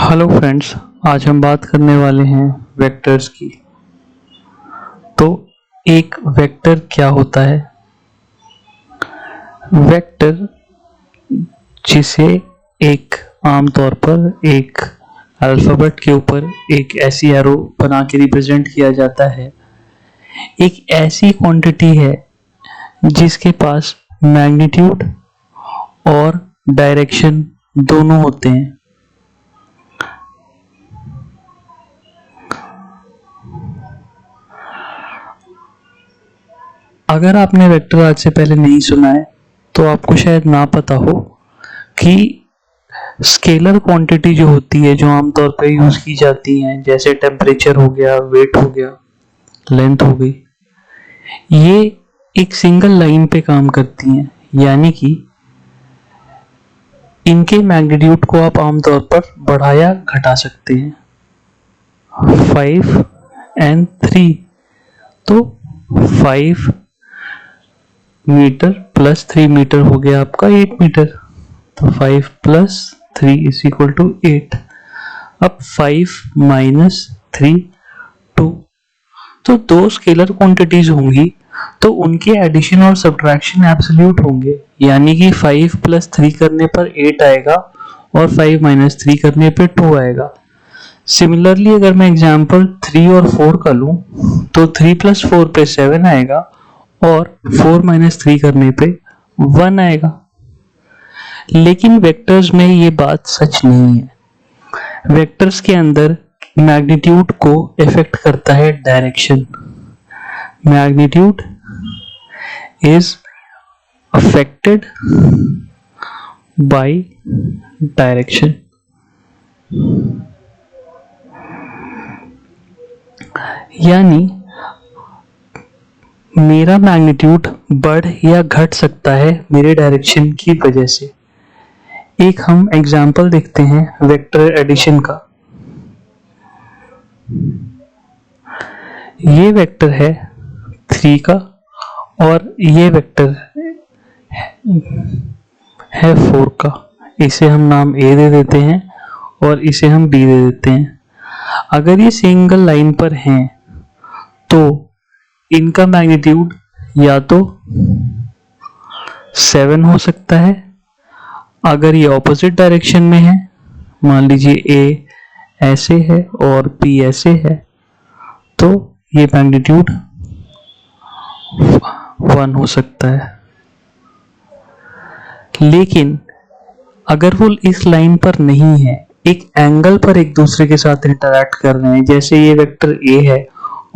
Hello friends, आज हम बात करने वाले हैं वेक्टर्स की। तो एक वेक्टर क्या होता है? वेक्टर जिसे एक आमतौर पर एक अल्फ़ाबेट के ऊपर एक ऐसी एरो बना के रिप्रेजेंट किया जाता है, एक ऐसी क्वांटिटी है जिसके पास मैग्नीट्यूड और डायरेक्शन दोनों होते हैं। अगर आपने वेक्टर आज से पहले नहीं सुना है तो आपको शायद ना पता हो कि स्केलर क्वांटिटी जो होती है, जो आमतौर पर यूज की जाती हैं, जैसे टेम्परेचर हो गया, वेट हो गया, लेंथ हो गई, ये एक सिंगल लाइन पे काम करती हैं। यानी कि इनके मैग्नीट्यूड को आप आमतौर पर बढ़ा या घटा सकते हैं। 5 एंड 3, तो 5 मीटर प्लस 3 मीटर हो गया आपका 8 मीटर। तो 5 प्लस 3 इज इक्वल टू 8। अब 5 माइनस 3 2। तो दो स्केलर क्वांटिटीज होंगी तो उनके एडिशन और सब्ट्रैक्शन एब्सोल्यूट होंगे। यानी कि 5 प्लस 3 करने पर 8 आएगा और 5 माइनस 3 करने पे 2 आएगा। सिमिलरली अगर मैं एग्जांपल 3 और 4 का लूं तो 3 प्लस 4 पे 7 आएगा और 4 माइनस 3 करने पे 1 आएगा। लेकिन वेक्टर्स में ये बात सच नहीं है। वेक्टर्स के अंदर मैग्नीट्यूड को इफेक्ट करता है direction. Magnitude is affected by direction. यानी मेरा मैग्नीट्यूड बढ़ या घट सकता है मेरे डायरेक्शन की वजह से। एक हम एग्जांपल देखते हैं वेक्टर एडिशन का। ये वेक्टर है 3 का और ये वेक्टर है 4 का। इसे हम नाम A दे देते हैं और इसे हम B दे देते हैं। अगर ये सिंगल लाइन पर हैं तो इनका मैग्नीट्यूड या तो 7 हो सकता है। अगर ये ऑपोजिट डायरेक्शन में है, मान लीजिए A ऐसे है और B ऐसे है, तो ये मैग्नीट्यूड 1 हो सकता है। लेकिन अगर वो इस लाइन पर नहीं है, एक एंगल पर एक दूसरे के साथ इंटरैक्ट कर रहे हैं, जैसे ये वेक्टर A है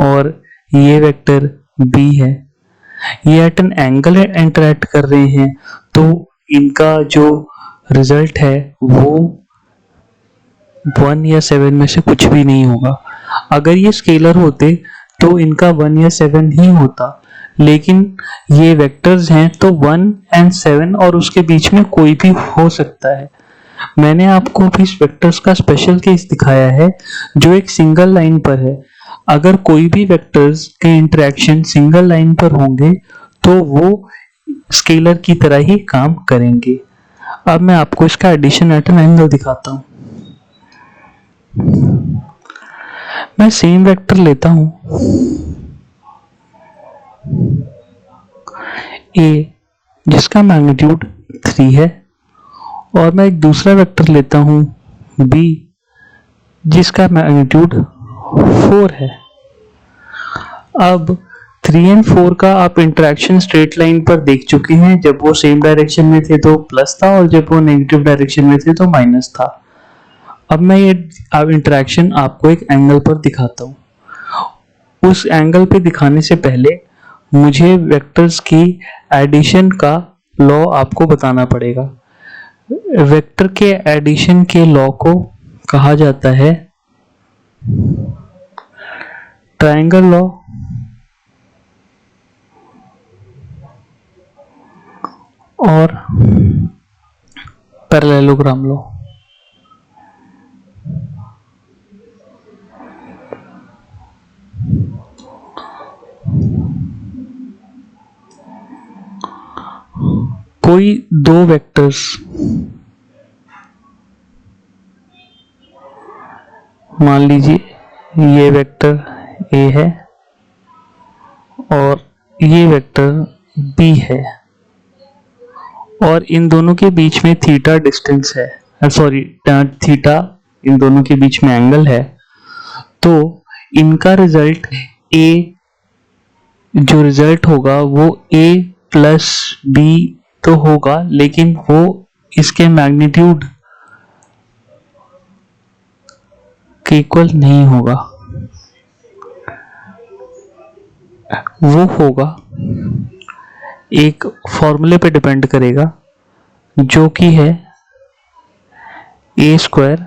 और ये वेक्टर B है, ये एट एन एंगल इंटरैक्ट कर रहे हैं, तो इनका जो रिजल्ट है वो 1 या 7 में से कुछ भी नहीं होगा। अगर ये स्केलर होते तो इनका 1 या 7 ही होता, लेकिन ये वेक्टर्स हैं तो 1 एंड 7 और उसके बीच में कोई भी हो सकता है। मैंने आपको भी इस वेक्टर्स का स्पेशल केस दिखाया है जो एक सिंगल लाइन पर है। अगर कोई भी वेक्टर्स के इंटरेक्शन सिंगल लाइन पर होंगे तो वो स्केलर की तरह ही काम करेंगे। अब मैं आपको इसका एडिशन एट एन एंगल दिखाता हूं। मैं सेम वेक्टर लेता हूं A जिसका मैग्नीट्यूड 3 है और मैं एक दूसरा वेक्टर लेता हूं B जिसका मैग्नीट्यूड 4 है। अब 3 एंड 4 का आप इंटरेक्शन स्ट्रेट लाइन पर देख चुके हैं। जब वो सेम डायरेक्शन में थे तो प्लस था और जब वो नेगेटिव डायरेक्शन में थे तो माइनस था। अब मैं ये इंटरेक्शन आपको एक एंगल पर दिखाता हूँ। उस एंगल पे दिखाने से पहले मुझे वेक्टर्स की एडिशन का लॉ आपको बताना पड़ेगा। वेक्टर के एडिशन के लॉ को कहा जाता है ट्रायंगल लॉ और पैरेललोग्राम लॉ। कोई दो वेक्टर्स मान लीजिए ये वेक्टर ए है और ये वेक्टर बी है और इन दोनों के बीच में थीटा डिस्टेंस है, सॉरी थीटा इन दोनों के बीच में एंगल है, तो इनका रिजल्ट ए, जो रिजल्ट होगा वो ए प्लस बी तो होगा, लेकिन वो इसके मैग्नीट्यूड के इक्वल नहीं होगा। वो होगा एक फॉर्मूले पे डिपेंड करेगा जो कि है ए स्क्वायर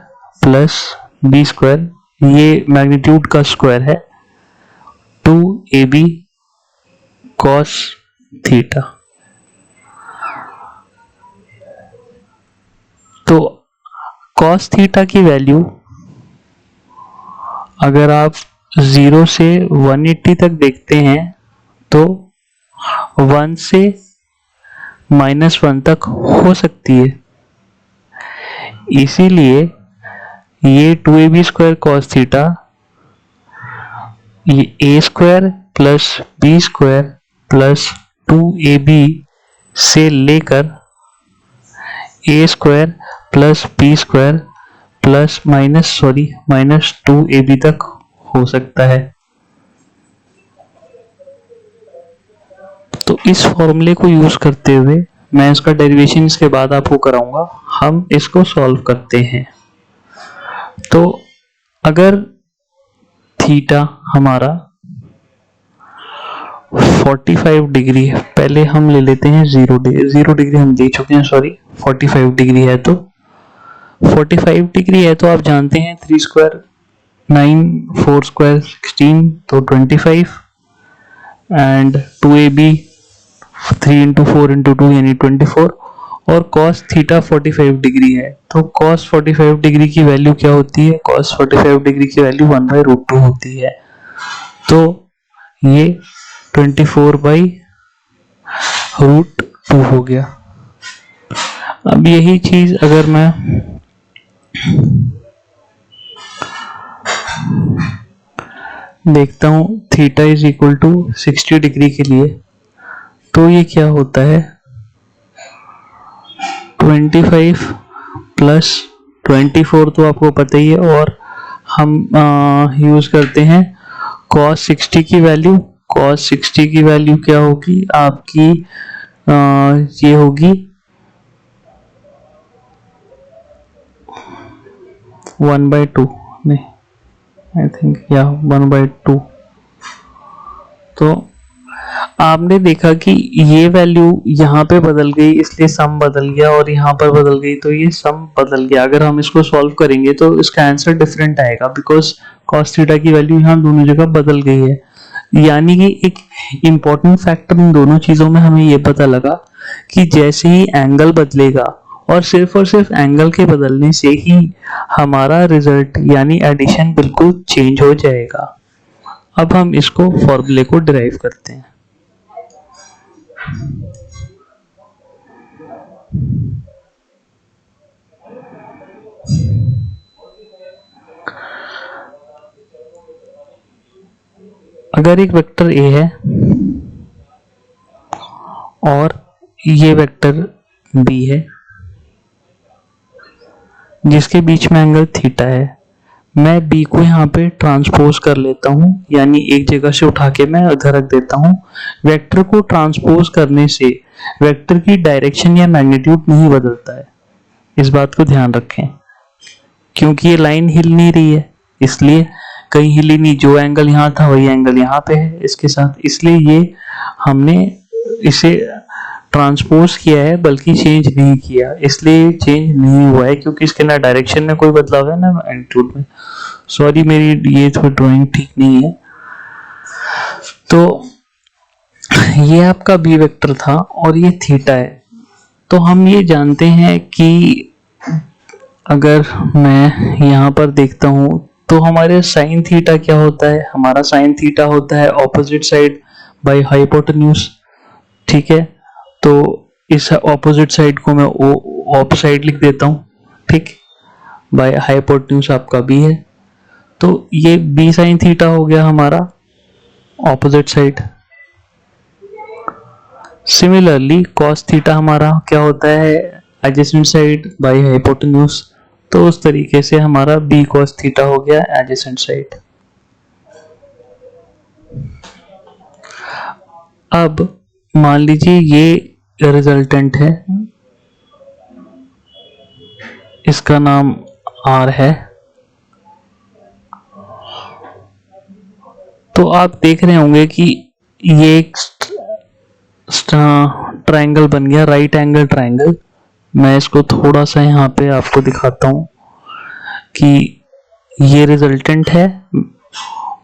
प्लस बी स्क्वायर, ये मैग्नीट्यूड का स्क्वायर है, 2ab cos थीटा। तो cos थीटा की वैल्यू अगर आप 0 से 180 तक देखते हैं तो 1 से -1 तक हो सकती है, इसीलिए ये 2ab स्क्वायर cos थीटा ये A square plus B square plus 2ab से लेकर A square plus B square plus minus 2ab तक हो सकता है। तो इस फॉर्मूले को यूज करते हुए मैं इसका डेरिवेशन इसके बाद आपको कराऊंगा, हम इसको सॉल्व करते हैं। तो अगर थीटा हमारा 45 डिग्री है, पहले हम ले लेते हैं 0 डिग्री हम दे चुके हैं, सॉरी 45 डिग्री है, तो 45 डिग्री है तो आप जानते हैं 3 स्क्वायर 9, 4 स्क्वायर 16 तो 25 एंड 2ab 3 इंटू 4 इंटू 2 यानी 24 और cos थीटा 45 डिग्री है, तो cos 45 डिग्री की वैल्यू क्या होती है? cos 45 डिग्री की वैल्यू 1/√2 होती है, तो ये 24/√2 हो गया। अब यही चीज अगर मैं देखता हूं theta is equal to 60 degree के लिए, तो ये क्या होता है 25 प्लस 24 तो आपको पता ही है, और हम यूज करते हैं cos 60 की वैल्यू। cos 60 की वैल्यू क्या होगी आपकी? ये होगी 1/2 नहीं, आई थिंक या 1/2। तो आपने देखा कि ये वैल्यू यहाँ पे बदल गई इसलिए सम बदल गया, और यहाँ पर बदल गई तो ये सम बदल गया। अगर हम इसको सॉल्व करेंगे तो इसका आंसर डिफरेंट आएगा, बिकॉज cos थीटा की वैल्यू यहाँ दोनों जगह बदल गई है। यानी कि एक इम्पोर्टेंट फैक्टर इन दोनों चीजों में हमें ये पता लगा कि जैसे ही एंगल बदलेगा और सिर्फ एंगल के बदलने से ही हमारा रिजल्ट यानी एडिशन बिल्कुल चेंज हो जाएगा। अब हम इसको फॉर्मूले को डिराइव करते हैं। अगर एक वेक्टर ए है और ये वेक्टर बी है जिसके बीच में एंगल थीटा है, मैं बी को यहाँ पे ट्रांसपोज कर लेता हूँ, यानी एक जगह से उठा के मैं उधर रख देता हूँ। वेक्टर को ट्रांसपोज करने से वेक्टर की डायरेक्शन या मैग्नीट्यूड नहीं बदलता है, इस बात को ध्यान रखें, क्योंकि ये लाइन हिल नहीं रही है, इसलिए कहीं हिली नहीं, जो एंगल यहाँ था वही एंगल यहाँ पे है इसके साथ, इसलिए ये हमने इसे ट्रांसपोज किया है बल्कि चेंज नहीं किया, इसलिए चेंज नहीं हुआ है क्योंकि इसके ना डायरेक्शन में कोई बदलाव है ना मैग्नीट्यूड में। सॉरी मेरी ये थोड़ी ड्राइंग ठीक नहीं है। तो ये आपका बी वेक्टर था और ये थीटा है। तो हम ये जानते हैं कि अगर मैं यहाँ पर देखता हूँ तो हमारे साइन थीटा क्या होता है? हमारा साइन थीटा होता है ऑपोजिट साइड बाय हाइपोटेन्यूज, ठीक है। तो इस ऑपोजिट साइड को मैं ऑप साइड लिख देता हूँ, ठीक, बाय हाइपोटेन्यूज आपका बी है। तो ये b साइन थीटा हो गया हमारा opposite side. Similarly cos theta हमारा क्या होता है, एडजेसेंट साइड बाय हाइपोटेन्यूज। तो उस तरीके से हमारा b cos थीटा हो गया एडजेसेंट साइड। अब मान लीजिए ये रिजल्टेंट है, इसका नाम r है। तो आप देख रहे होंगे कि ये एक ट्रायंगल बन गया, राइट एंगल ट्रायंगल। मैं इसको थोड़ा सा यहाँ पे आपको दिखाता हूँ कि ये रिजल्टेंट है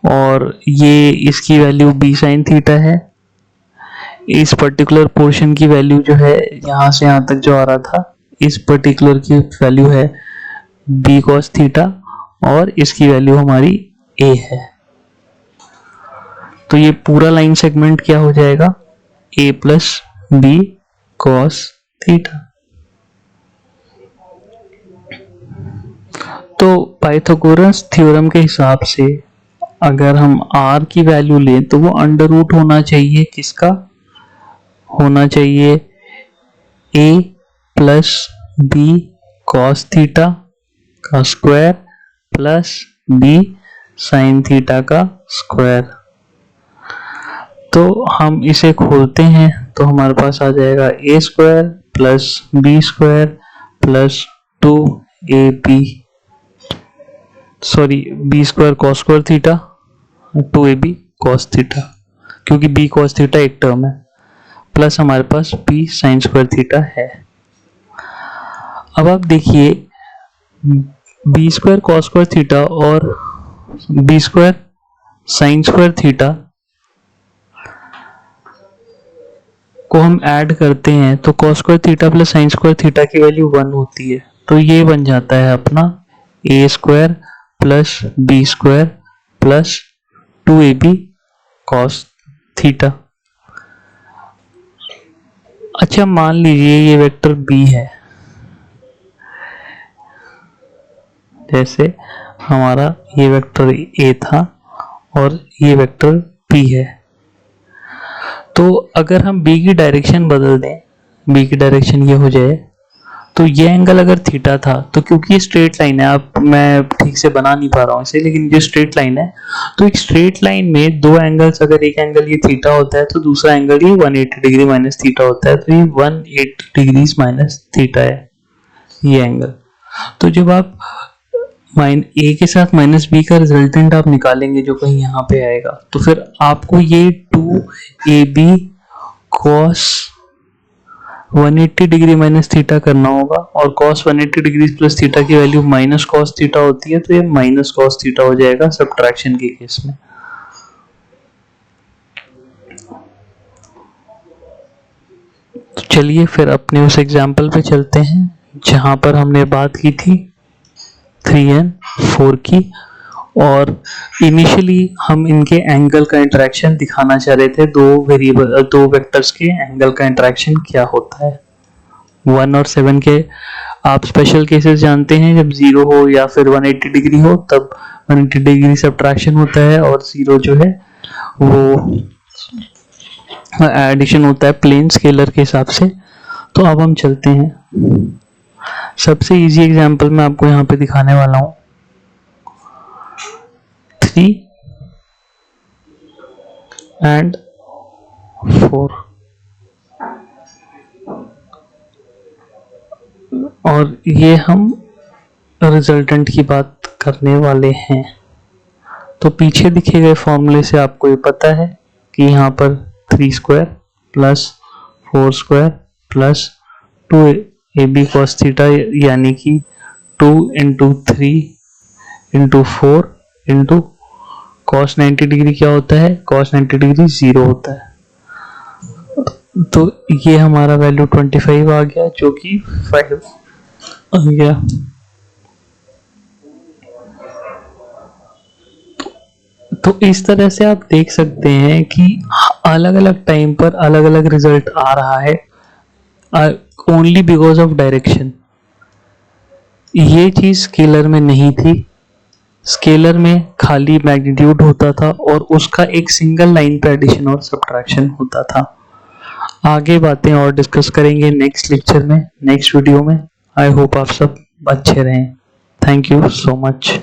और ये इसकी वैल्यू b साइन थीटा है। इस पर्टिकुलर पोर्शन की वैल्यू जो है यहाँ से यहाँ तक जो आ रहा था, इस पर्टिकुलर की वैल्यू है b cos थीटा और इसकी वैल्यू हमारी a है। तो ये पूरा लाइन सेगमेंट क्या हो जाएगा, a plus b cos theta. तो पाइथागोरस थ्योरम के हिसाब से अगर हम r की वैल्यू लें तो वो अंडर रूट होना चाहिए, किसका होना चाहिए, a plus b cos theta का square plus b sine theta का स्क्वायर। तो हम इसे खोलते हैं तो हमारे पास आ जाएगा a square plus b square plus 2ab, sorry b square cos square theta 2ab cos theta, क्योंकि b cos थीटा एक टर्म है, प्लस हमारे पास b साइन स्क्वायर थीटा है। अब आप देखिए b square cos square theta और b square sine square theta को हम ऐड करते हैं तो cos square theta plus sine square theta की वैल्यू 1 होती है। तो ये बन जाता है अपना a square plus b square plus 2ab cos theta. अच्छा, मान लीजिए ये वेक्टर b है, जैसे हमारा ये वेक्टर a था और ये वेक्टर b है। तो अगर हम b की डायरेक्शन बदल दें, b की डायरेक्शन ये हो जाए, तो ये एंगल अगर थीटा था, तो क्योंकि ये स्ट्रेट लाइन है, आप मैं ठीक से बना नहीं पा रहा हूँ इसे, लेकिन ये स्ट्रेट लाइन है, तो एक स्ट्रेट लाइन में दो एंगल्स, अगर एक एंगल ये थीटा होता है तो दूसरा एंगल ये 180 डिग्री माइनस थीटा होता है, तो ये 180 डिग्री माइनस थीटा है ये एंगल। तो जब आप a के साथ माइनस b का रिजल्टेंट आप निकालेंगे जो कहीं यहाँ पे आएगा, तो फिर आपको ये 2ab cos 180 degree minus theta करना होगा, और cos 180 डिग्री प्लस थीटा की वैल्यू माइनस cos थीटा होती है, तो ये माइनस cos थीटा हो जाएगा सब्ट्रैक्शन के केस में। तो चलिए फिर अपने उस एग्जाम्पल पे चलते हैं जहां पर हमने बात की थी 3 and 4 की, और इनिशियली हम इनके एंगल का इंटरेक्शन दिखाना चाह रहे थे, दो वेक्टर्स के एंगल का इंटरेक्शन क्या होता है। 1 और 7 के आप स्पेशल केसेस जानते हैं, जब 0 हो या फिर 180 डिग्री हो तब 180 डिग्री सब्ट्रैक्शन होता है, और 0 जो है वो एडिशन होता है प्लेन स्केलर के हिसाब से। तो अब हम चलते हैं, सबसे इजी एग्जांपल मैं आपको यहाँ पे दिखाने वाला हूँ, 3 and 4, और ये हम रिजल्टेंट की बात करने वाले हैं। तो पीछे दिखे गए फॉर्मूले से आपको ये पता है कि यहाँ पर 3 square plus 4 square plus 2ab cos theta, यानी कि 2 into 3 into 4 into cos 90 degree क्या होता है, cos 90 डिग्री 0 होता है। तो ये हमारा वैल्यू 25 आ गया, जो कि 5 आ गया। तो इस तरह से आप देख सकते हैं कि अलग अलग टाइम पर अलग अलग रिजल्ट आ रहा है, ओनली बिकॉज ऑफ डायरेक्शन। ये चीज स्केलर में नहीं थी, स्केलर में खाली मैग्नीट्यूड होता था और उसका एक सिंगल लाइन पे एडिशन और सब्ट्रैक्शन होता था। आगे बातें और डिस्कस करेंगे नेक्स्ट लेक्चर में, नेक्स्ट वीडियो में। आई होप आप सब अच्छे रहें। Thank you so much.